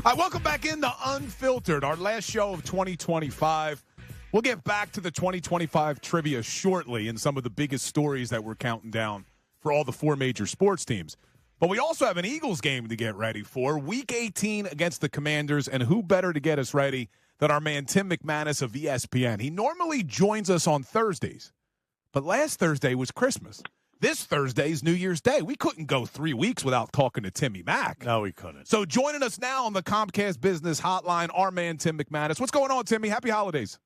Hi, welcome back into Unfiltered, our last show of 2025. We'll get back to the 2025 trivia shortly and some of the biggest stories that we're counting down for all the four major sports teams. But we also have an Eagles game to get ready for, Week 18 against the Commanders, and who better to get us ready than our man Tim McManus of ESPN. He normally joins us on Thursdays, but last Thursday was Christmas. This Thursday is New Year's Day. We couldn't go 3 weeks without talking to Timmy Mack. No, we couldn't. So joining us now on the Comcast Business Hotline, our man Tim McManus. What's going on, Timmy? Happy holidays.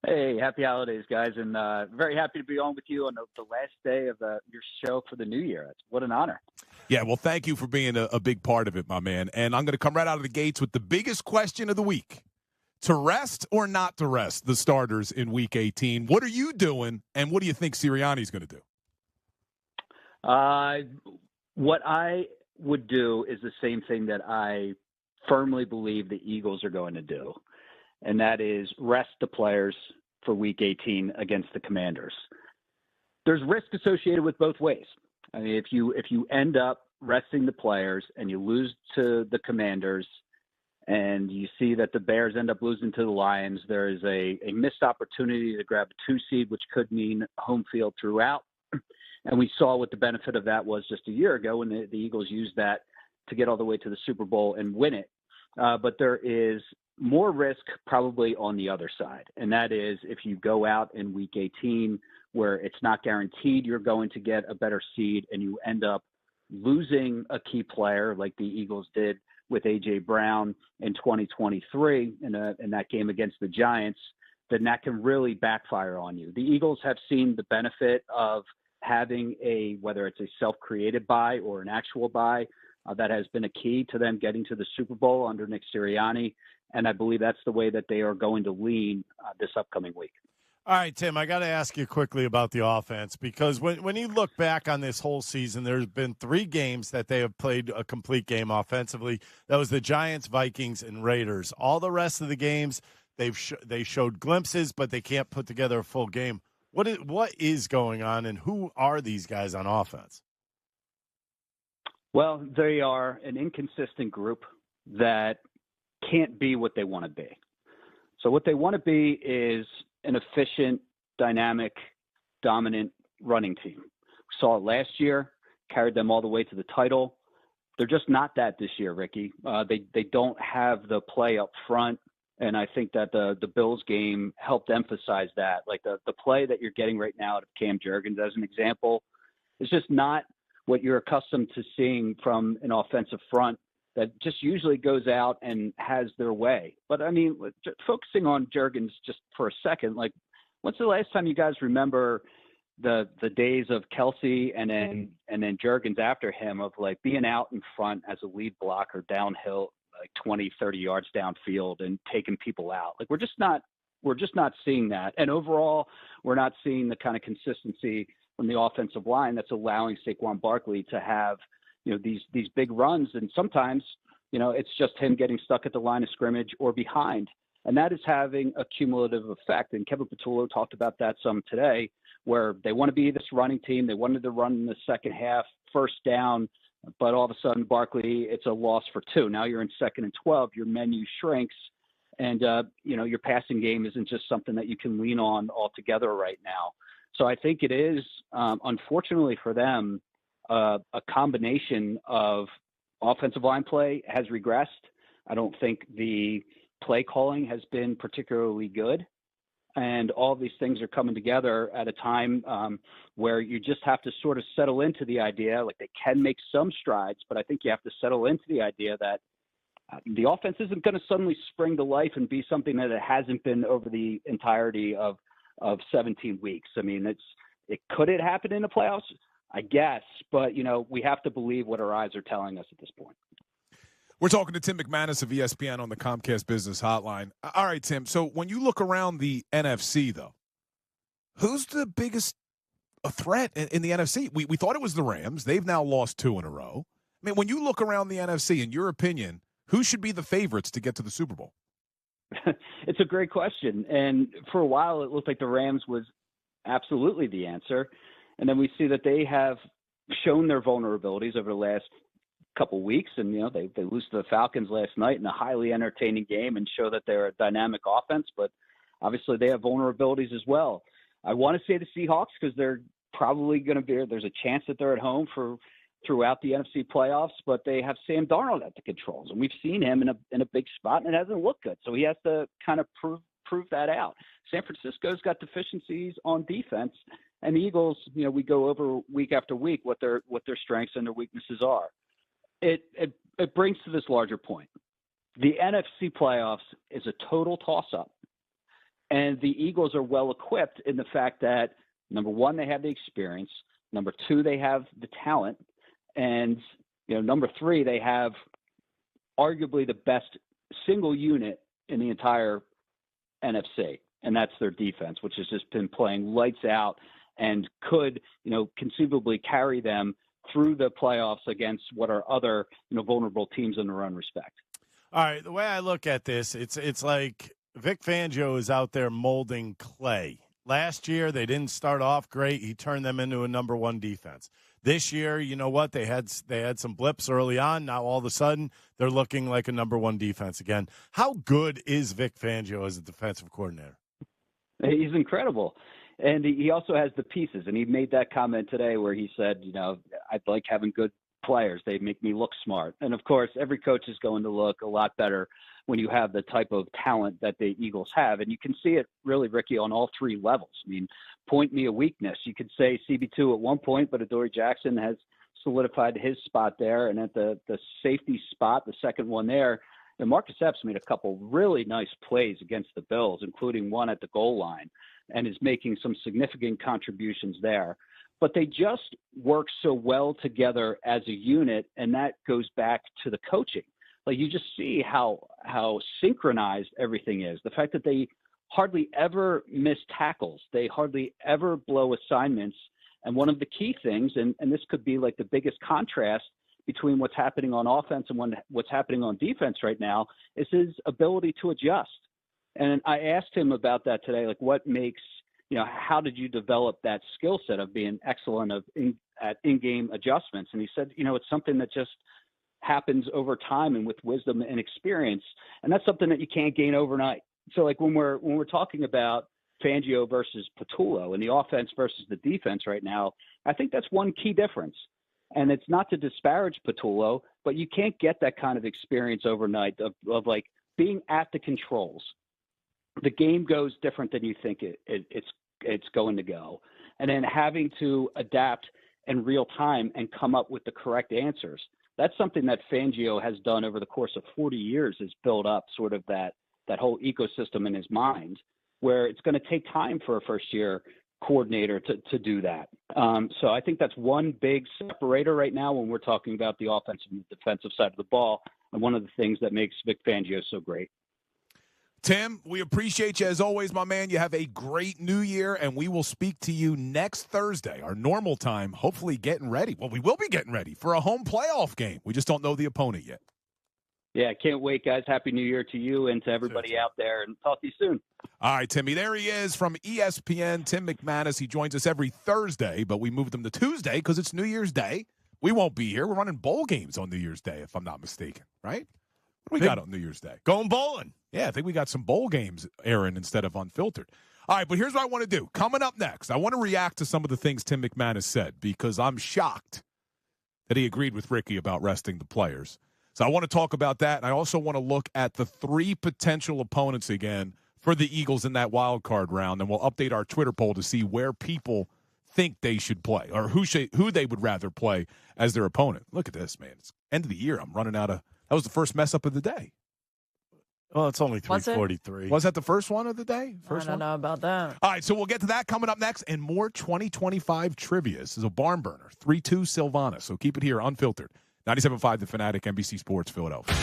Hey, happy holidays, guys, and very happy to be on with you on the last day of your show for the new year. What an honor. Yeah, well, thank you for being a big part of it, my man. And I'm going to come right out of the gates with the biggest question of the week. To rest or not to rest the starters in Week 18? What are you doing, and what do you think Sirianni's going to do? What I would do is the same thing that I firmly believe the Eagles are going to do, and that is rest the players for Week 18 against the Commanders. There's risk associated with both ways. I mean, if you end up resting the players and you lose to the Commanders and you see that the Bears end up losing to the Lions, there is a missed opportunity to grab a 2 seed, which could mean home field throughout. And we saw what the benefit of that was just a year ago when the Eagles used that to get all the way to the Super Bowl and win it. But there is more risk probably on the other side. And that is if you go out in Week 18 where it's not guaranteed you're going to get a better seed and you end up losing a key player like the Eagles did with A.J. Brown in 2023 in that game against the Giants, then that can really backfire on you. The Eagles have seen the benefit of having whether it's a self-created bye or an actual bye, that has been a key to them getting to the Super Bowl under Nick Sirianni. And I believe that's the way that they are going to lean this upcoming week. All right, Tim, I got to ask you quickly about the offense, because when you look back on this whole season, there's been 3 games that they have played a complete game offensively. That was the Giants, Vikings, and Raiders. All the rest of the games, they showed glimpses, but they can't put together a full game. What is going on, and who are these guys on offense? Well, they are an inconsistent group that can't be what they want to be. So what they want to be is an efficient, dynamic, dominant running team. We saw it last year, carried them all the way to the title. They're just not that this year, Ricky. They don't have the play up front. And I think that the Bills game helped emphasize that. Like the play that you're getting right now out of Cam Jurgens, as an example, is just not what you're accustomed to seeing from an offensive front that just usually goes out and has their way. But, I mean, focusing on Jurgens just for a second, like, when's the last time you guys remember the days of Kelsey and then Jurgens after him of, like, being out in front as a lead blocker downhill, like 20, 30 yards downfield and taking people out? Like, we're just not seeing that. And overall, we're not seeing the kind of consistency from the offensive line that's allowing Saquon Barkley to have, these big runs. And sometimes, it's just him getting stuck at the line of scrimmage or behind. And that is having a cumulative effect. And Kevin Patullo talked about that some today, where they want to be this running team. They wanted to run in the second half, first down, but all of a sudden, Barkley, it's a loss for 2. Now you're in 2nd and 12. Your menu shrinks, and your passing game isn't just something that you can lean on altogether right now. So I think it is, unfortunately for them, a combination of offensive line play has regressed. I don't think the play calling has been particularly good. And all of these things are coming together at a time where you just have to sort of settle into the idea, like they can make some strides, but I think you have to settle into the idea that the offense isn't going to suddenly spring to life and be something that it hasn't been over the entirety of 17 weeks. I mean, could it happen in the playoffs? I guess, but we have to believe what our eyes are telling us at this point. We're talking to Tim McManus of ESPN on the Comcast Business Hotline. All right, Tim. So when you look around the NFC, though, who's the biggest threat in the NFC? We thought it was the Rams. They've now lost 2 in a row. I mean, when you look around the NFC, in your opinion, who should be the favorites to get to the Super Bowl? It's a great question. And for a while, it looked like the Rams was absolutely the answer. And then we see that they have shown their vulnerabilities over the last couple weeks, and they lose to the Falcons last night in a highly entertaining game and show that they're a dynamic offense, but obviously they have vulnerabilities as well. I want to say the Seahawks because they're probably going to be, there's a chance that they're at home throughout the NFC playoffs, but they have Sam Darnold at the controls, and we've seen him in a big spot, and it hasn't looked good. So he has to kind of prove that out. San Francisco's got deficiencies on defense, and the Eagles, we go over week after week what their strengths and their weaknesses are. It brings to this larger point. The NFC playoffs is a total toss-up, and the Eagles are well equipped in the fact that, number one, they have the experience. Number two, they have the talent. And, number three, they have arguably the best single unit in the entire NFC, and that's their defense, which has just been playing lights out and could, conceivably carry them through the playoffs against what are other, vulnerable teams in their own respect. All right, the way I look at this, it's like Vic Fangio is out there molding clay. Last year, they didn't start off great. He turned them into a number one defense. This year, you know what? They had some blips early on. Now, all of a sudden, they're looking like a number one defense again. How good is Vic Fangio as a defensive coordinator? He's incredible. And he also has the pieces. And he made that comment today where he said, I'd like having good players. They make me look smart. And, of course, every coach is going to look a lot better when you have the type of talent that the Eagles have. And you can see it really, Ricky, on all three levels. I mean, point me a weakness. You could say CB2 at one point, but Adoree Jackson has solidified his spot there. And at the safety spot, the second one there, and Marcus Epps made a couple really nice plays against the Bills, including one at the goal line, and is making some significant contributions there. But they just work so well together as a unit, and that goes back to the coaching. Like, you just see how synchronized everything is. The fact that they hardly ever miss tackles. They hardly ever blow assignments. And one of the key things, and this could be like the biggest contrast between what's happening on offense and what's happening on defense right now, is his ability to adjust. And I asked him about that today, like what makes, how did you develop that skill set of being excellent at in-game adjustments? And he said, it's something that just happens over time and with wisdom and experience. And that's something that you can't gain overnight. So like when we're talking about Fangio versus Patullo and the offense versus the defense right now, I think that's one key difference. And it's not to disparage Patullo, but you can't get that kind of experience overnight of like being at the controls. The game goes different than you think it's going to go. And then having to adapt in real time and come up with the correct answers. That's something that Fangio has done over the course of 40 years, is build up sort of that whole ecosystem in his mind, where it's going to take time for a first-year coordinator to do that. So I think that's one big separator right now when we're talking about the offensive and defensive side of the ball, and one of the things that makes Vic Fangio so great. Tim, we appreciate you as always, my man. You have a great new year, and we will speak to you next Thursday, our normal time, hopefully getting ready. Well, we will be getting ready for a home playoff game. We just don't know the opponent yet. Yeah, can't wait, guys. Happy New Year to you and to everybody out there, and talk to you soon. All right, Timmy, there he is from ESPN, Tim McManus. He joins us every Thursday, but we moved him to Tuesday because it's New Year's Day. We won't be here. We're running bowl games on New Year's Day, if I'm not mistaken, right? What do we got on New Year's Day? Going bowling. Yeah, I think we got some bowl games, Aaron, instead of Unfiltered. All right, but here's what I want to do. Coming up next, I want to react to some of the things Tim McManus said because I'm shocked that he agreed with Ricky about resting the players. So I want to talk about that, and I also want to look at the three potential opponents again for the Eagles in that wild card round, and we'll update our Twitter poll to see where people think they should play or who they would rather play as their opponent. Look at this, man. It's end of the year. I'm running out of – that was the first mess up of the day. Well, it's only 3:43. Was that the first one of the day? I don't know about that. All right, so we'll get to that coming up next, and more 2025 trivia. This is a barn burner, 3-2 Silvana. So keep it here, Unfiltered. 97.5 The Fanatic, NBC Sports Philadelphia.